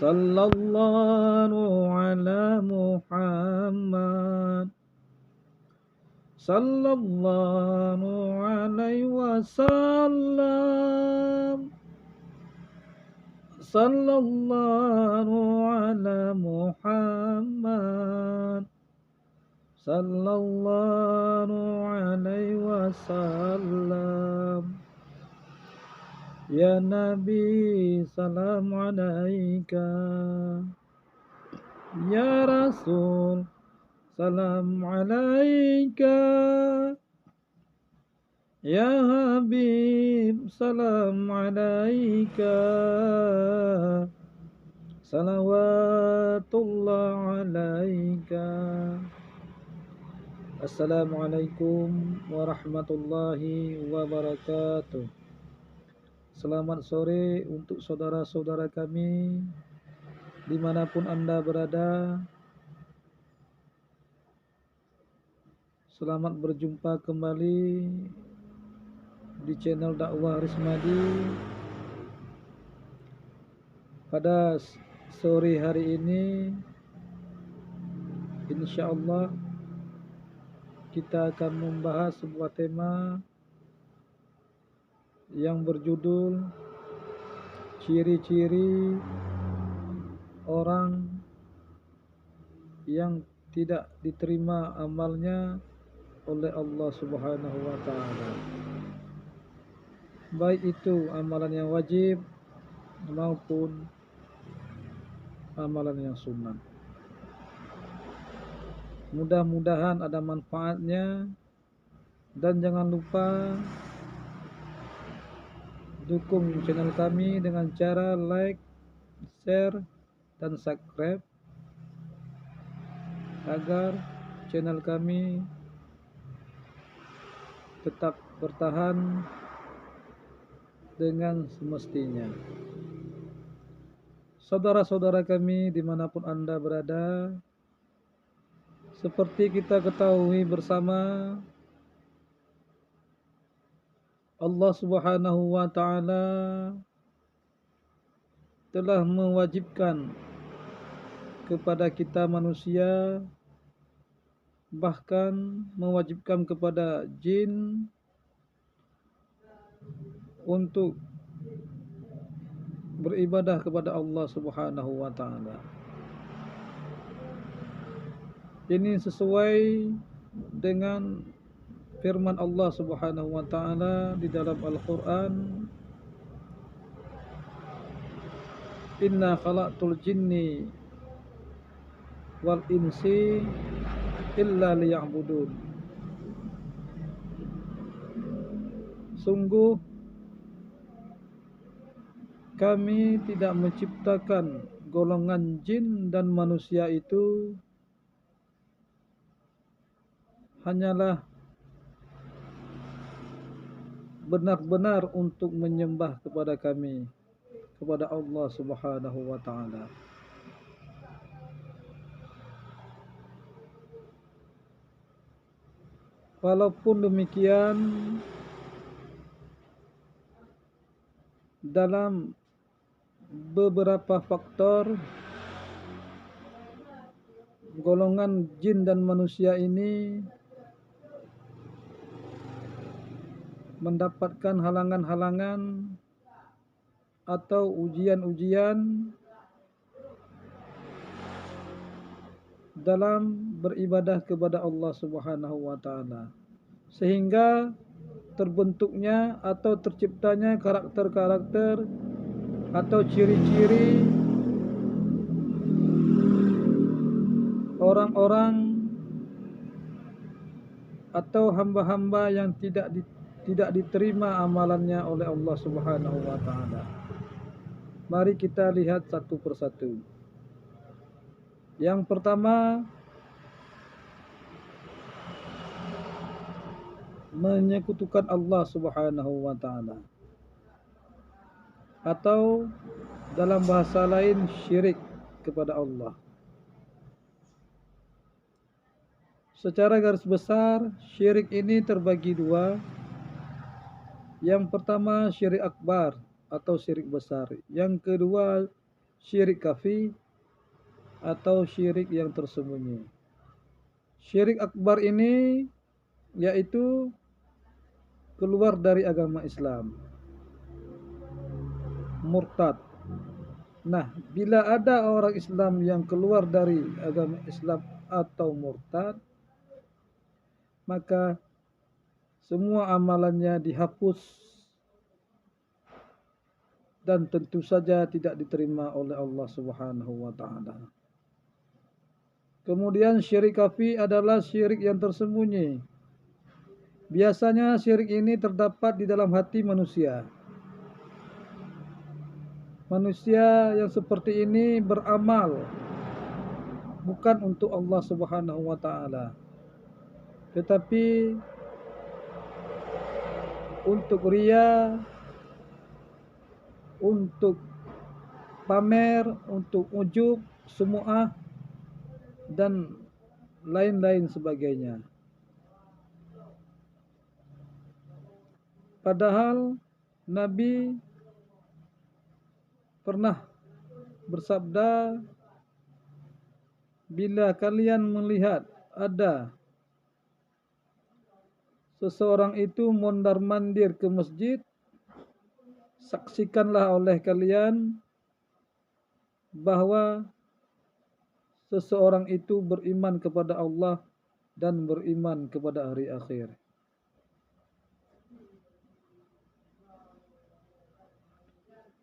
Sallallahu ala Muhammad. Sallallahu alaihi wasallam. Sallallahu ala Muhammad. Sallallahu alaihi wasallam. Ya Nabi, salam alaika. Ya Rasul, salam alaika. Ya Habib, salam alaika. Salawatullah alaika. Assalamualaikum warahmatullahi wabarakatuh. Selamat sore untuk saudara-saudara kami dimanapun Anda berada. Selamat berjumpa kembali di channel dakwah Rismadi. Pada sore hari ini, insya Allah kita akan membahas sebuah tema yang berjudul ciri-ciri orang yang tidak diterima amalnya oleh Allah Subhanahu wa taala. Baik itu amalan yang wajib maupun amalan yang sunnah. Mudah-mudahan ada manfaatnya, dan jangan lupa dukung channel kami dengan cara like, share, dan subscribe agar channel kami tetap bertahan dengan semestinya. Saudara-saudara kami dimanapun Anda berada, seperti kita ketahui bersama, Allah Subhanahu wa taala telah mewajibkan kepada kita manusia, bahkan mewajibkan kepada jin untuk beribadah kepada Allah Subhanahu wa taala. Ini sesuai dengan firman Allah Subhanahu wa taala di dalam Al-Qur'an, Inna khalaqtul jinni wal insi illa liya'budun. Sungguh kami tidak menciptakan golongan jin dan manusia itu hanyalah benar-benar untuk menyembah kepada kami, kepada Allah Subhanahu wa taala. Walaupun demikian, dalam beberapa faktor, golongan jin dan manusia ini mendapatkan halangan-halangan atau ujian-ujian dalam beribadah kepada Allah Subhanahu wa taala, sehingga terbentuknya atau terciptanya karakter-karakter atau ciri-ciri orang-orang atau hamba-hamba yang tidak diterima amalannya oleh Allah Subhanahu wa taala. Mari kita lihat satu persatu. Yang pertama, menyekutukan Allah Subhanahu wa taala, atau dalam bahasa lain syirik kepada Allah. Secara garis besar, syirik ini terbagi dua. Yang pertama syirik akbar atau syirik besar. Yang kedua syirik khafi atau syirik yang tersembunyi. Syirik akbar ini yaitu keluar dari agama Islam, murtad. Nah, bila ada orang Islam yang keluar dari agama Islam atau murtad, maka semua amalannya dihapus dan tentu saja tidak diterima oleh Allah Subhanahu wa taala. Kemudian syirik khafi adalah syirik yang tersembunyi. Biasanya syirik ini terdapat di dalam hati manusia. Manusia yang seperti ini beramal bukan untuk Allah Subhanahu wa taala, tetapi untuk riya, untuk pamer, untuk ujub, sumu'ah, dan lain-lain sebagainya. Padahal Nabi pernah bersabda, bila kalian melihat ada seseorang itu mondar-mandir ke masjid, saksikanlah oleh kalian bahwa seseorang itu beriman kepada Allah dan beriman kepada hari akhir.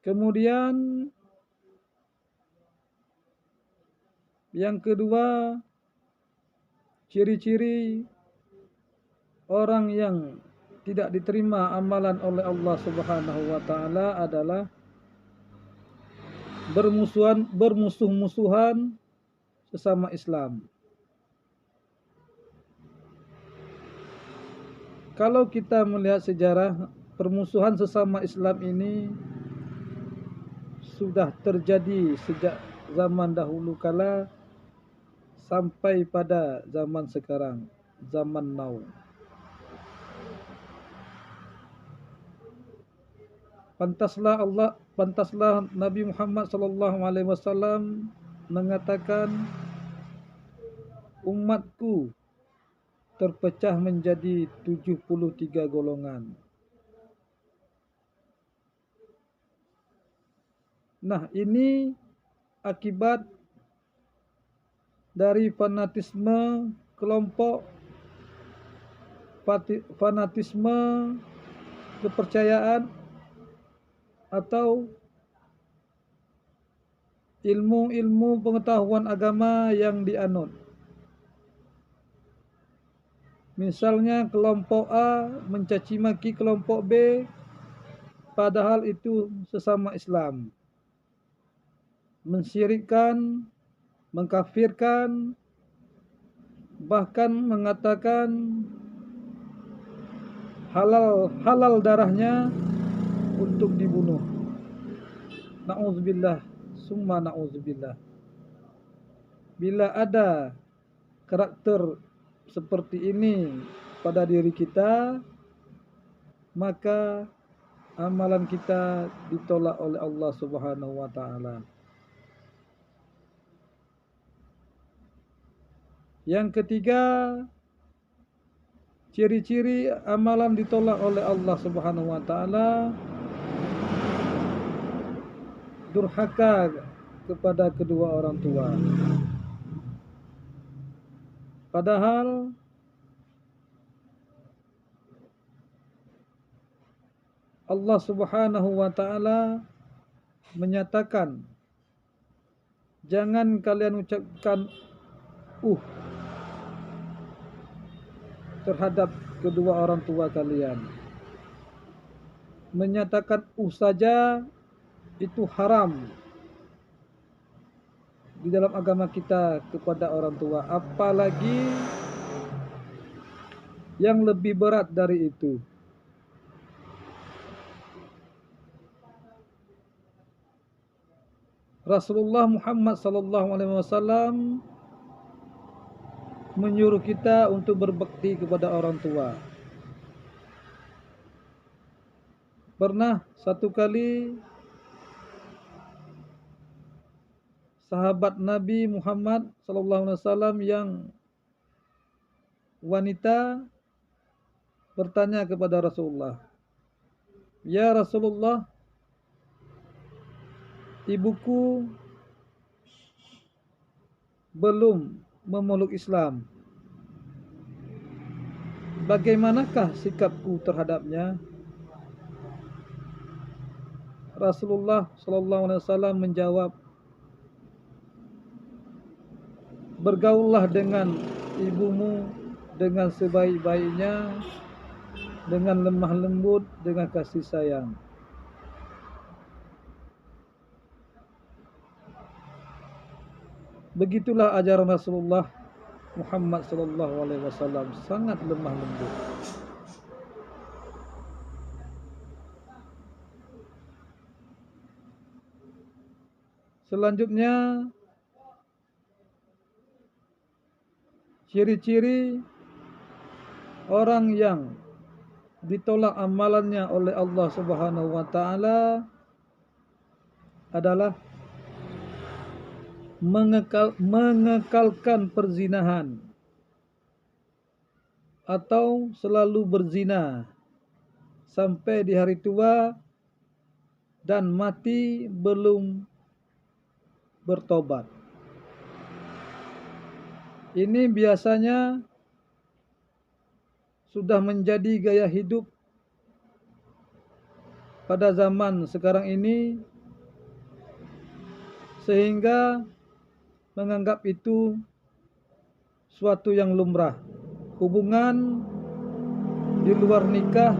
Kemudian yang kedua, ciri-ciri orang yang tidak diterima amalan oleh Allah Subhanahu wa taala adalah bermusuh-musuhan sesama Islam. Kalau kita melihat sejarah, permusuhan sesama Islam ini sudah terjadi sejak zaman dahulu kala sampai pada zaman sekarang, zaman now. Pantaslah Nabi Muhammad sallallahu alaihi wasallam mengatakan, umatku terpecah menjadi 73 golongan. Nah, ini akibat dari fanatisme kelompok, fanatisme kepercayaan, atau ilmu-ilmu pengetahuan agama yang dianut. Misalnya kelompok A mencaci maki kelompok B, padahal itu sesama Islam. Mensyirikkan, mengkafirkan, bahkan mengatakan halal darahnya untuk dibunuh. Na'udzubillah, summa na'udzubillah. Bila ada karakter seperti ini pada diri kita, maka amalan kita ditolak oleh Allah Subhanahu wa taala. Yang ketiga, ciri-ciri amalan ditolak oleh Allah Subhanahu wa taala, durhaka kepada kedua orang tua. Padahal Allah Subhanahu wa taala menyatakan, jangan kalian ucapkan terhadap kedua orang tua kalian. Menyatakan saja itu haram di dalam agama kita kepada orang tua, apalagi yang lebih berat dari itu. Rasulullah Muhammad sallallahu alaihi wasallam menyuruh kita untuk berbakti kepada orang tua. Pernah satu kali sahabat Nabi Muhammad SAW yang wanita bertanya kepada Rasulullah, "Ya Rasulullah, ibuku belum memeluk Islam. Bagaimanakah sikapku terhadapnya?" Rasulullah SAW menjawab, "Bergaullah dengan ibumu dengan sebaik-baiknya, dengan lemah lembut, dengan kasih sayang." Begitulah ajaran Rasulullah Muhammad SAW, sangat lemah lembut. Selanjutnya, ciri-ciri orang yang ditolak amalannya oleh Allah Subhanahu wa taala adalah mengekalkan perzinahan atau selalu berzina sampai di hari tua dan mati belum bertobat. Ini biasanya sudah menjadi gaya hidup pada zaman sekarang ini, sehingga menganggap itu suatu yang lumrah. Hubungan di luar nikah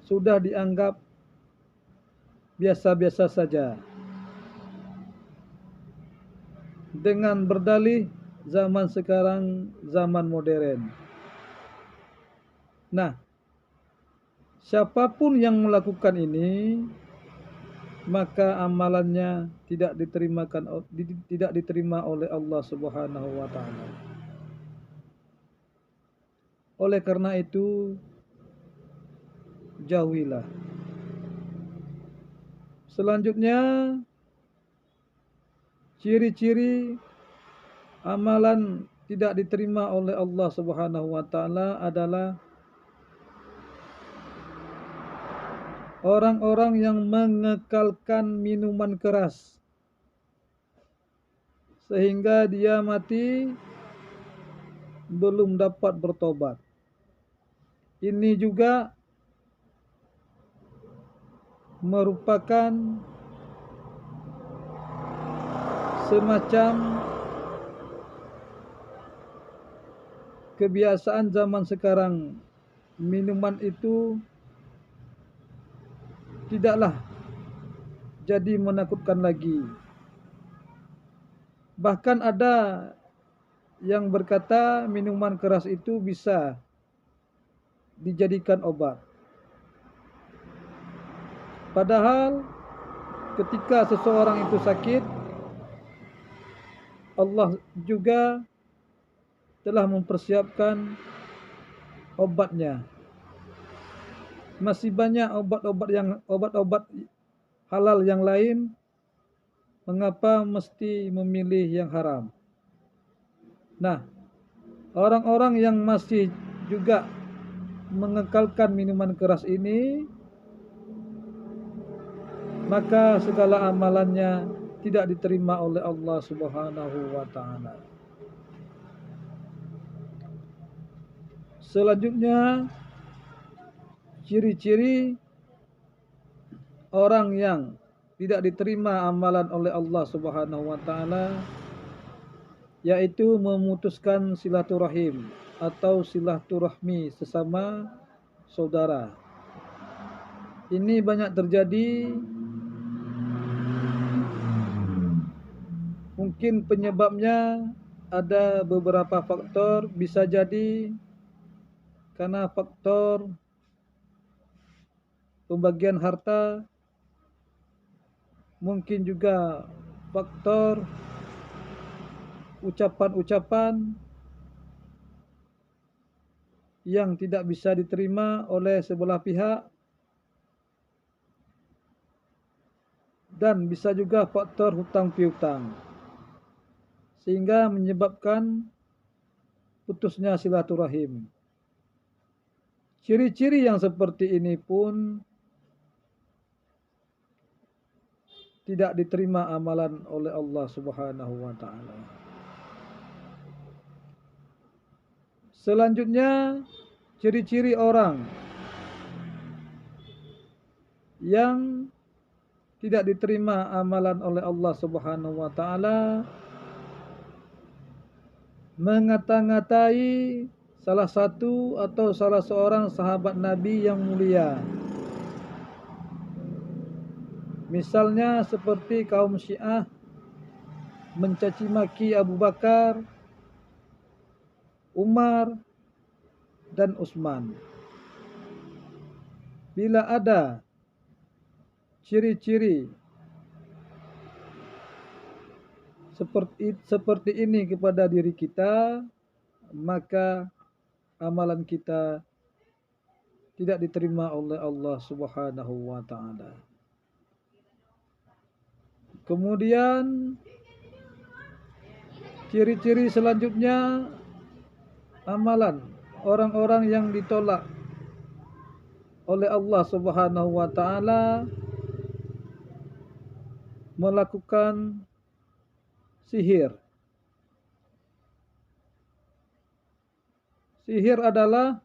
sudah dianggap biasa-biasa saja, dengan berdalih zaman sekarang zaman modern. Nah, siapapun yang melakukan ini, maka amalannya tidak diterima oleh Allah Subhanahu wa taala. Oleh karena itu, jauhilah. Selanjutnya, ciri-ciri amalan tidak diterima oleh Allah Subhanahu wa taala adalah orang-orang yang mengekalkan minuman keras sehingga dia mati belum dapat bertobat. Ini juga merupakan semacam kebiasaan zaman sekarang. Minuman itu tidaklah jadi menakutkan lagi. Bahkan ada yang berkata minuman keras itu bisa dijadikan obat. Padahal ketika seseorang itu sakit, Allah juga telah mempersiapkan obatnya. Masih banyak obat-obat halal yang lain. Mengapa mesti memilih yang haram? Nah, orang-orang yang masih juga mengekalkan minuman keras ini, maka segala amalannya tidak diterima oleh Allah Subhanahu wa taala. Selanjutnya, ciri-ciri orang yang tidak diterima amalan oleh Allah Subhanahu wa taala yaitu memutuskan silaturahim atau silaturahmi sesama saudara. Ini banyak terjadi. Mungkin penyebabnya ada beberapa faktor, bisa jadi karena faktor pembagian harta, mungkin juga faktor ucapan-ucapan yang tidak bisa diterima oleh sebelah pihak, dan bisa juga faktor hutang piutang, sehingga menyebabkan putusnya silaturahim. Ciri-ciri yang seperti ini pun tidak diterima amalan oleh Allah Subhanahu wa taala. Selanjutnya, ciri-ciri orang yang tidak diterima amalan oleh Allah Subhanahu wa taala mengata-ngatai salah satu atau salah seorang sahabat Nabi yang mulia. Misalnya seperti kaum Syiah mencaci maki Abu Bakar, Umar, dan Utsman. Bila ada ciri-ciri seperti ini kepada diri kita, maka amalan kita tidak diterima oleh Allah Subhanahu wa taala. Kemudian ciri-ciri selanjutnya, amalan orang-orang yang ditolak oleh Allah Subhanahu wa taala melakukan sihir. Sihir adalah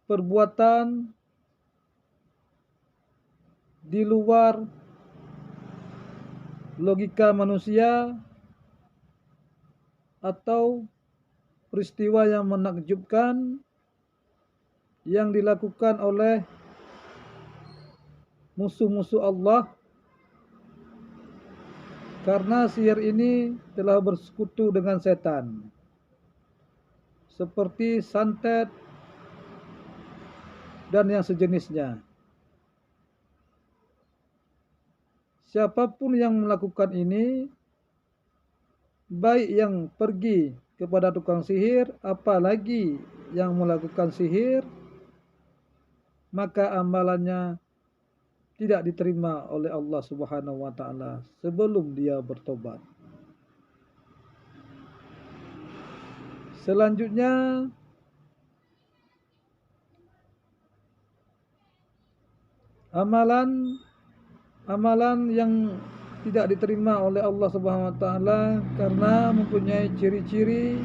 perbuatan di luar logika manusia atau peristiwa yang menakjubkan yang dilakukan oleh musuh-musuh Allah, karena sihir ini telah bersekutu dengan setan, seperti santet dan yang sejenisnya. Siapapun yang melakukan ini, baik yang pergi kepada tukang sihir, apalagi yang melakukan sihir, maka amalannya tidak diterima oleh Allah Subhanahu wa taala sebelum dia bertobat. Selanjutnya, amalan yang tidak diterima oleh Allah Subhanahu wa taala karena mempunyai ciri-ciri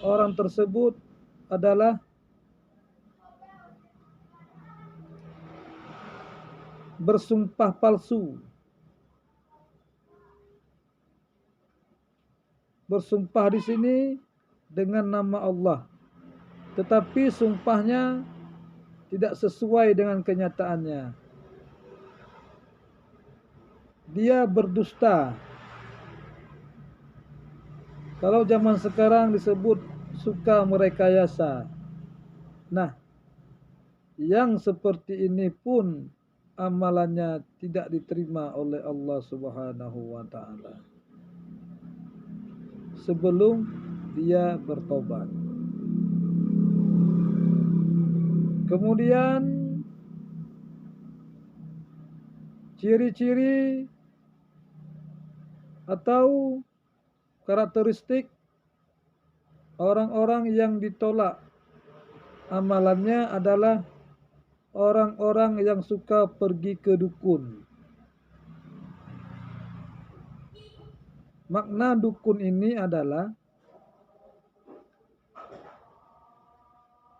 orang tersebut adalah bersumpah palsu. Bersumpah di sini dengan nama Allah, tetapi sumpahnya tidak sesuai dengan kenyataannya. Dia berdusta. Kalau zaman sekarang disebut suka merekayasa. Nah, yang seperti ini pun amalannya tidak diterima oleh Allah Subhanahu wa taala sebelum dia bertobat. Kemudian ciri-ciri atau karakteristik orang-orang yang ditolak amalannya adalah orang-orang yang suka pergi ke dukun. Makna dukun ini adalah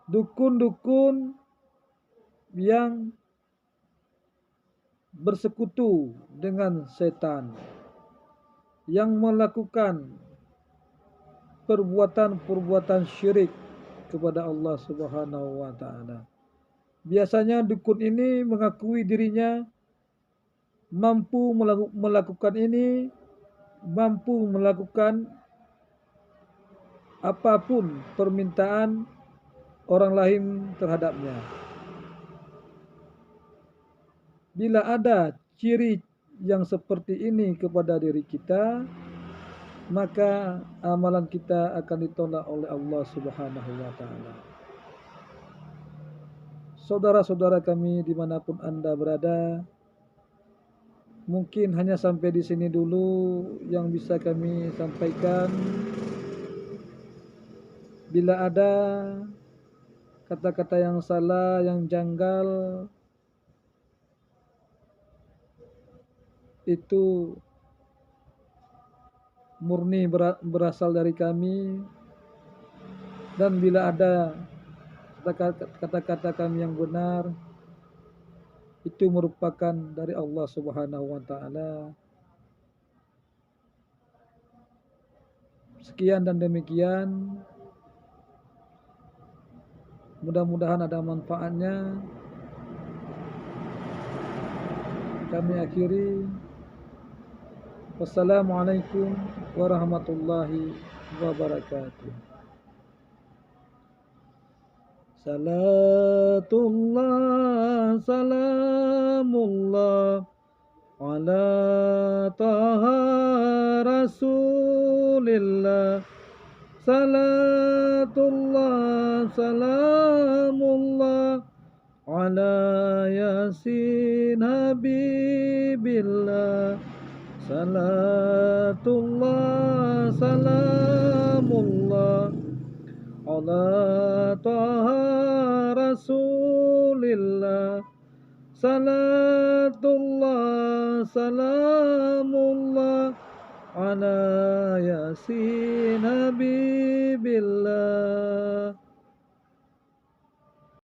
dukun-dukun yang bersekutu dengan setan, yang melakukan perbuatan-perbuatan syirik kepada Allah Subhanahu wa taala. Biasanya dukun ini mengakui dirinya mampu melakukan ini, mampu melakukan apapun permintaan orang lain terhadapnya. Bila ada ciri yang seperti ini kepada diri kita, maka amalan kita akan ditolak oleh Allah Subhanahu wa taala. saudara-saudara kami dimanapun Anda berada, mungkin hanya sampai di sini dulu yang bisa kami sampaikan. Bila ada kata-kata yang salah, yang janggal, itu murni berasal dari kami. Dan bila ada kata-kata kami yang benar, itu merupakan dari Allah Subhanahu wa taala. Sekian dan demikian. Mudah-mudahan ada manfaatnya. Kami akhiri. Wassalamualaikum warahmatullahi wabarakatuh. Salatullah, salamullah ala taha rasulillah. Salatullah, salamullah ala yasin habibillah. Salatullah, salamullah ala taha rasulillah. Salatullah, salamullah ala yasin habibillah.